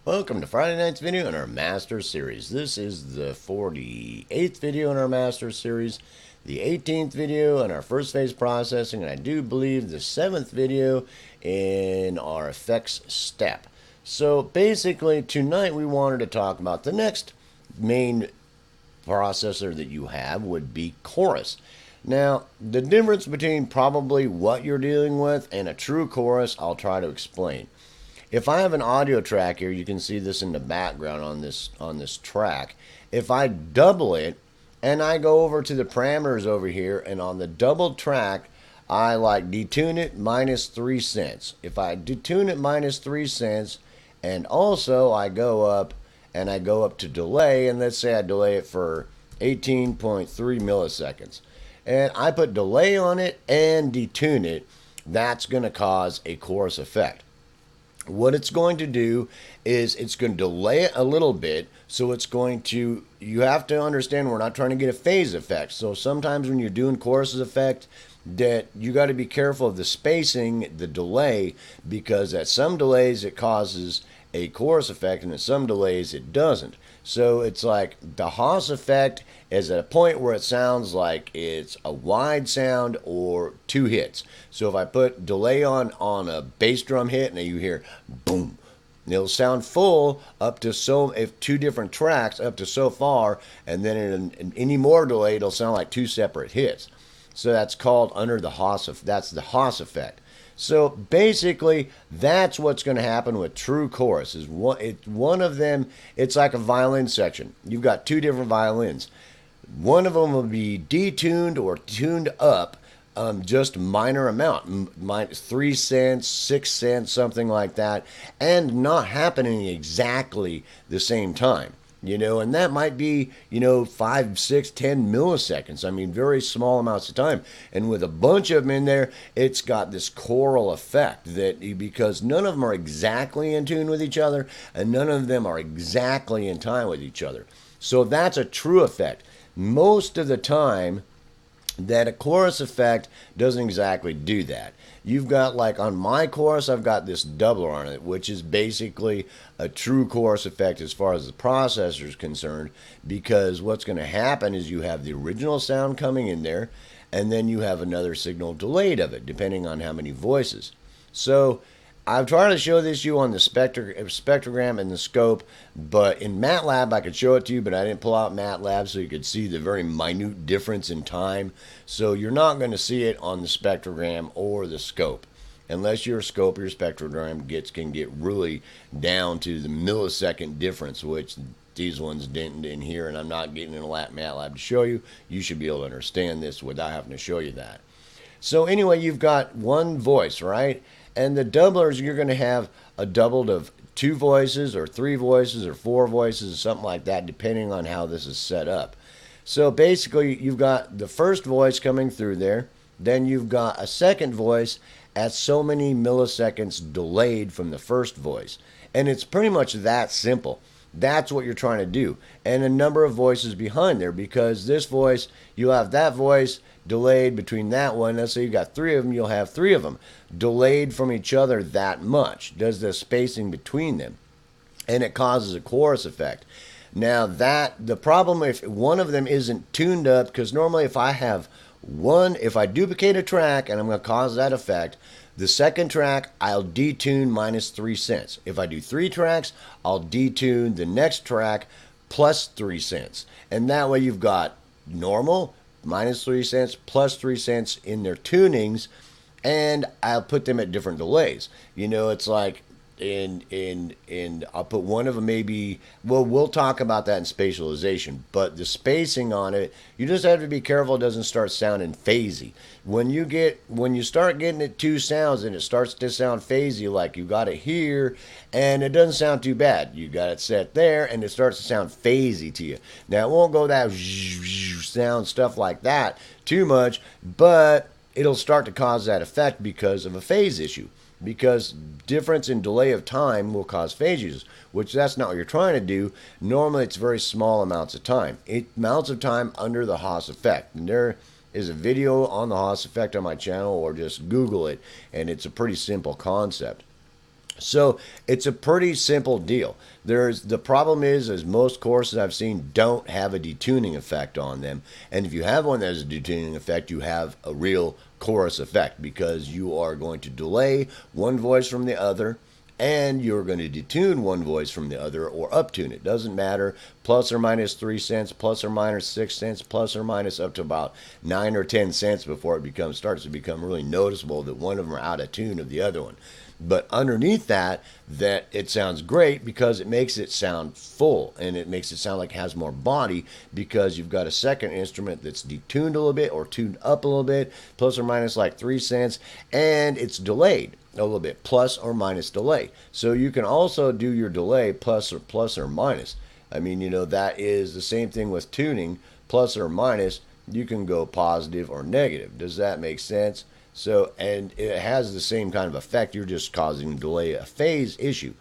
Welcome to Friday night's video in our Master Series. This is the 48th video in our Master Series, the 18th video in our first phase processing, and I do believe the 7th video in our effects step. So basically, tonight we wanted to talk about the next main processor that you have would be chorus. Now, the difference between probably what you're dealing with and a true chorus, I'll try to explain. If I have an audio track here, you can see this in the background on this track. If I double it and I go over to the parameters over here, and on the double track, I like detune it minus 3 cents. If I detune it minus 3 cents, and also I go up to delay, and let's say I delay it for 18.3 milliseconds, and I put delay on it and detune it, that's going to cause a chorus effect. What it's going to do is it's going to delay it a little bit. So it's going to, you have to understand we're not trying to get a phase effect. So sometimes when you're doing choruses effect, that you got to be careful of the spacing, the delay, because at some delays it causes a chorus effect and at some delays it doesn't. So it's like the Haas effect is at a point where it sounds like it's a wide sound or two hits. So if I put delay on a bass drum hit and you hear boom, it'll sound full up to so, if two different tracks up to so far, and then in any more delay it'll sound like two separate hits. So that's called under the Haas, that's the Haas effect. So basically, that's what's going to happen with true chorus. Is one of them? It's like a violin section. You've got two different violins. One of them will be detuned or tuned up, just a minor amount, minus 3 cents, 6 cents, something like that, and not happening exactly the same time. And that might be, 5, 6, 10 milliseconds. I mean, very small amounts of time. And with a bunch of them in there, it's got this choral effect that because none of them are exactly in tune with each other and none of them are exactly in time with each other. So that's a true effect. Most of the time, that a chorus effect doesn't exactly do that. You've got, like on my chorus, I've got this doubler on it, which is basically a true chorus effect as far as the processor is concerned, because what's going to happen is you have the original sound coming in there, and then you have another signal delayed of it, depending on how many voices. So I've tried to show this to you on the spectrogram and the scope, but in MATLAB I could show it to you, but I didn't pull out MATLAB so you could see the very minute difference in time. So you're not going to see it on the spectrogram or the scope, unless your scope or your spectrogram can get really down to the millisecond difference, which these ones didn't in here, and I'm not getting in a MATLAB to show you. You should be able to understand this without having to show you that. So anyway, you've got one voice, right? And the doublers, you're going to have a doubled of 2 voices or 3 voices or 4 voices or something like that, depending on how this is set up. So basically, you've got the first voice coming through there. Then you've got a second voice at so many milliseconds delayed from the first voice. And it's pretty much that simple. That's what you're trying to do. And a number of voices behind there, because this voice, you'll have that voice delayed between that one. Let's say you've got 3 of them, you'll have 3 of them delayed from each other that much. Does the spacing between them. And it causes a chorus effect. Now the problem if one of them isn't tuned up, because normally if I duplicate a track and I'm going to cause that effect, the second track, I'll detune minus 3 cents. If I do 3 tracks, I'll detune the next track plus 3 cents. And that way you've got normal, minus 3 cents, plus 3 cents in their tunings, and I'll put them at different delays. It's like, and I'll put one of them maybe, well, we'll talk about that in spatialization, but the spacing on it, you just have to be careful it doesn't start sounding phasey. When you start getting it 2 sounds and it starts to sound phasey, like you got it here and it doesn't sound too bad, you got it set there and it starts to sound phasey to you. Now it won't go that sound stuff like that too much, but it'll start to cause that effect because of a phase issue. Because difference in delay of time will cause phases, which that's not what you're trying to do. Normally it's very small amounts of time. Amounts of time under the Haas effect. And there is a video on the Haas effect on my channel, or just Google it, and it's a pretty simple concept. So it's a pretty simple deal. There's the problem is most courses I've seen don't have a detuning effect on them, and if you have one that has a detuning effect, you have a real chorus effect because you are going to delay one voice from the other, and you're going to detune one voice from the other or uptune it. Doesn't matter, plus or minus 3 cents, plus or minus 6 cents, plus or minus up to about 9 or 10 cents before it starts to become really noticeable that one of them are out of tune of the other one. But underneath that it sounds great because it makes it sound full and it makes it sound like it has more body because you've got a second instrument that's detuned a little bit or tuned up a little bit, plus or minus like 3 cents, and it's delayed a little bit, plus or minus delay. So you can also do your delay plus or minus. I mean, that is the same thing with tuning, plus or minus. You can go positive or negative. Does that make sense? So, and it has the same kind of effect. You're just causing delay, a phase issue,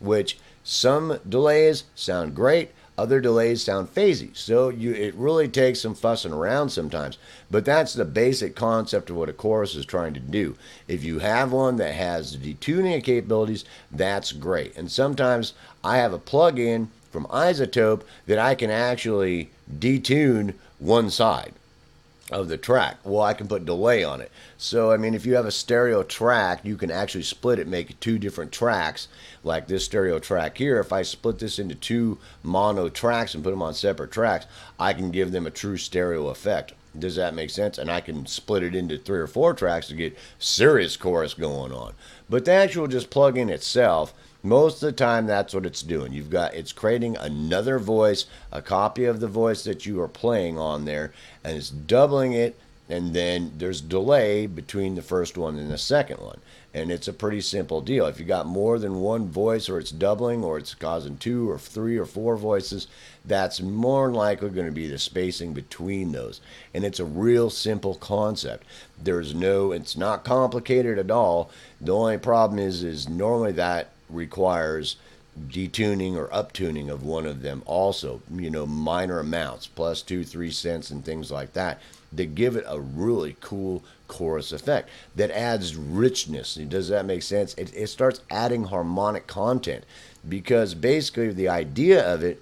which some delays sound great, other delays sound phasey. So it really takes some fussing around sometimes. But that's the basic concept of what a chorus is trying to do. If you have one that has detuning capabilities, that's great. And sometimes I have a plug-in from iZotope that I can actually detune one side of the track. Well, I can put delay on it. So, I mean, if you have a stereo track, you can actually split it, make it two different tracks, like this stereo track here. If I split this into two mono tracks and put them on separate tracks, I can give them a true stereo effect. Does that make sense? And I can split it into 3 or 4 tracks to get serious chorus going on. But the actual just plug-in itself, most of the time that's what it's doing. It's creating another voice, a copy of the voice that you are playing on there, and it's doubling it, and then there's delay between the first one and the second one. And it's a pretty simple deal. If you got more than one voice, or it's doubling, or it's causing 2 or 3 or 4 voices, that's more likely going to be the spacing between those. And it's a real simple concept. It's not complicated at all. The only problem is normally that requires detuning or uptuning of one of them also, minor amounts, plus 2-3 cents and things like that give it a really cool chorus effect that adds richness. Does that make sense? It starts adding harmonic content because basically the idea of it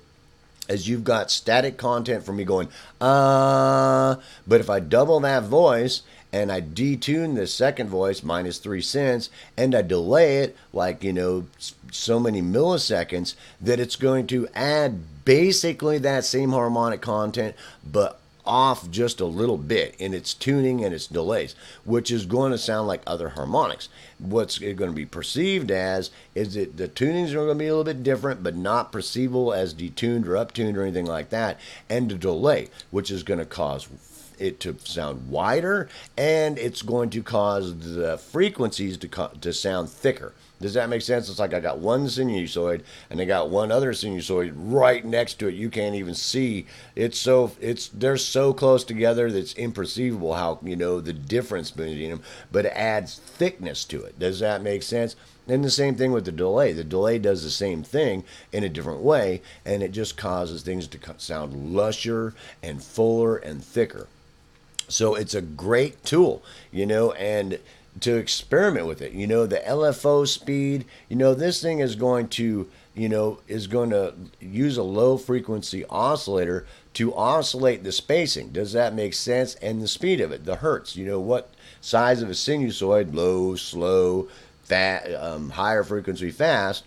is you've got static content from me going, but if I double that voice and I detune the second voice minus 3 cents and I delay it like, so many milliseconds, that it's going to add basically that same harmonic content, but off just a little bit in its tuning and its delays, which is going to sound like other harmonics. What's it going to be perceived as is that the tunings are going to be a little bit different, but not perceivable as detuned or uptuned or anything like that, and the delay, which is going to cause it to sound wider, and it's going to cause the frequencies to sound thicker. Does that make sense? It's like I got one sinusoid and I got one other sinusoid right next to it. You can't even see. They're so close together that it's imperceivable how, the difference between them, but it adds thickness to it. Does that make sense? And the same thing with the delay. The delay does the same thing in a different way, and it just causes things to sound lusher and fuller and thicker. So it's a great tool, and to experiment with it. The LFO speed, this thing is going to use a low frequency oscillator to oscillate the spacing. Does that make sense? And the speed of it, the hertz. What size of a sinusoid, low, slow, higher frequency, fast,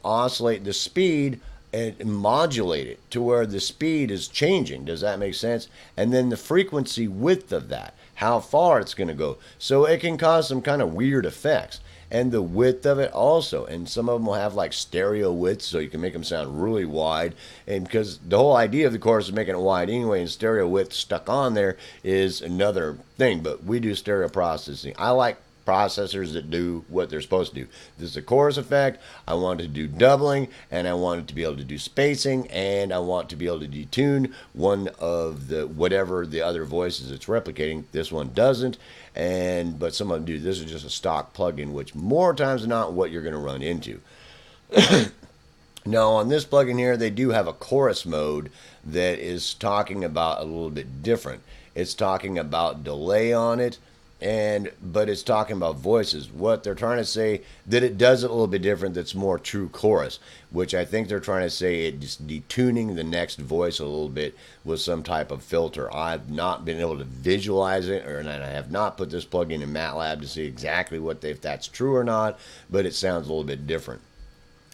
oscillate the speed and modulate it to where the speed is changing. Does that make sense? And then the frequency width of that, how far it's going to go. So it can cause some kind of weird effects. And the width of it also. And some of them will have like stereo width, so you can make them sound really wide. And because the whole idea of the chorus is making it wide anyway, and stereo width stuck on there is another thing. But we do stereo processing. I like processors that do what they're supposed to do. This is a chorus effect. I want to do doubling, and I want it to be able to do spacing, and I want to be able to detune one of the whatever the other voices it's replicating. This one doesn't, but some of them do. This is just a stock plugin, which more times than not what you're going to run into. Now on this plugin here, they do have a chorus mode that is talking about a little bit different. It's talking about delay on it, but it's talking about voices. What they're trying to say, that it does it a little bit different, that's more true chorus, which I think they're trying to say it just detuning the next voice a little bit with some type of filter. I've not been able to visualize it, and I have not put this plugin in MATLAB to see exactly if that's true or not, but it sounds a little bit different.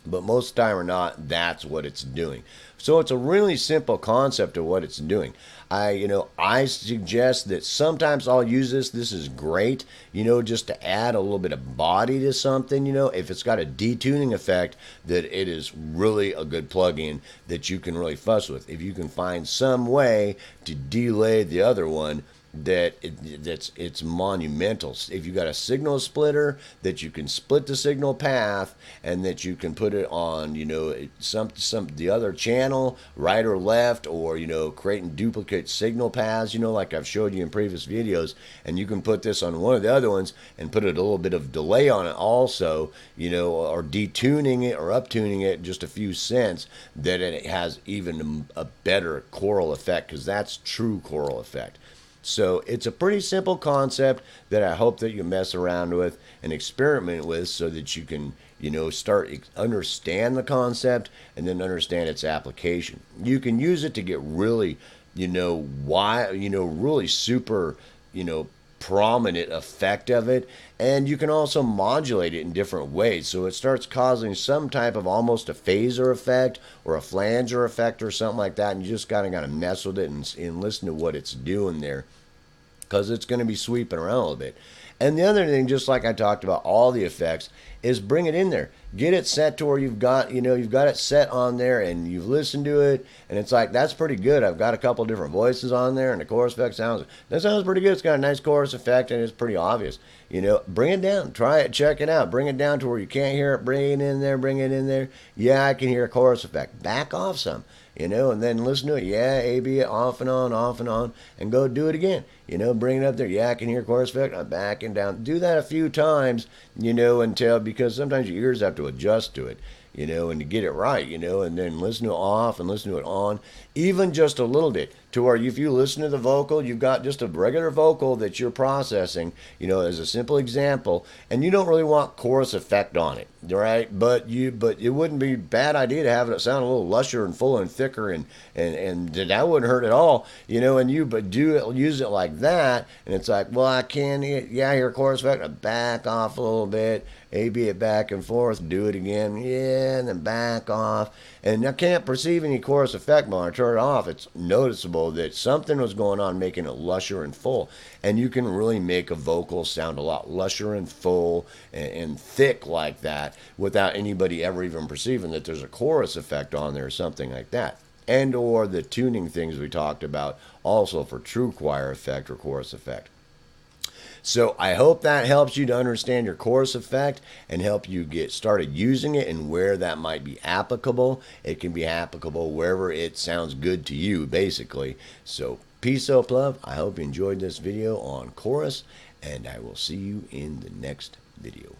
But most of the time or not, that's what it's doing. So it's a really simple concept of what it's doing. I suggest that sometimes I'll use this. This is great, just to add a little bit of body to something. If it's got a detuning effect, that it is really a good plugin that you can really fuss with. If you can find some way to delay the other one, it's monumental. If you got a signal splitter that you can split the signal path, and that you can put it on some the other channel, right or left, or creating duplicate signal paths, like I've showed you in previous videos, and you can put this on one of the other ones and put a little bit of delay on it also, or detuning it or uptuning it just a few cents, that it has even a better choral effect, because that's true choral effect. So it's a pretty simple concept that I hope that you mess around with and experiment with, so that you can, start understand the concept and then understand its application. You can use it to get really, really super, prominent effect of it, and you can also modulate it in different ways, so it starts causing some type of almost a phaser effect or a flanger effect or something like that, and you just gotta mess with it and listen to what it's doing there, because it's going to be sweeping around a little bit. And the other thing, just like I talked about all the effects, is bring it in there. Get it set to where you've got it set on there, and you've listened to it, and it's like, that's pretty good. I've got a couple different voices on there, and the chorus effect sounds pretty good. It's got a nice chorus effect, and it's pretty obvious. Bring it down. Try it. Check it out. Bring it down to where you can't hear it. Bring it in there. Bring it in there. Yeah, I can hear a chorus effect. Back off some. And then listen to it. Yeah, A-B it off and on, and go do it again. Bring it up there. Yeah, I can hear chorus effect. I'm backing down. Do that a few times, until, because sometimes your ears have to adjust to it, and to get it right, and then listen to it off and listen to it on, even just a little bit, to where if you listen to the vocal, you've got just a regular vocal that you're processing, as a simple example, and you don't really want chorus effect on it, right? But it wouldn't be a bad idea to have it sound a little lusher and fuller and thicker, and that wouldn't hurt at all, but use it like that, and it's like, well, I can, yeah, I hear chorus effect, I back off a little bit, A-B it back and forth, do it again, yeah, and then back off, and I can't perceive any chorus effect when I turn it off. It's noticeable that something was going on making it lusher and full, and you can really make a vocal sound a lot lusher and full and thick like that without anybody ever even perceiving that there's a chorus effect on there or something like that. And or the tuning things we talked about also for true choir effect or chorus effect. So I hope that helps you to understand your chorus effect and help you get started using it and where that might be applicable. It can be applicable wherever it sounds good to you, basically. So peace, hope, love. I hope you enjoyed this video on chorus, and I will see you in the next video.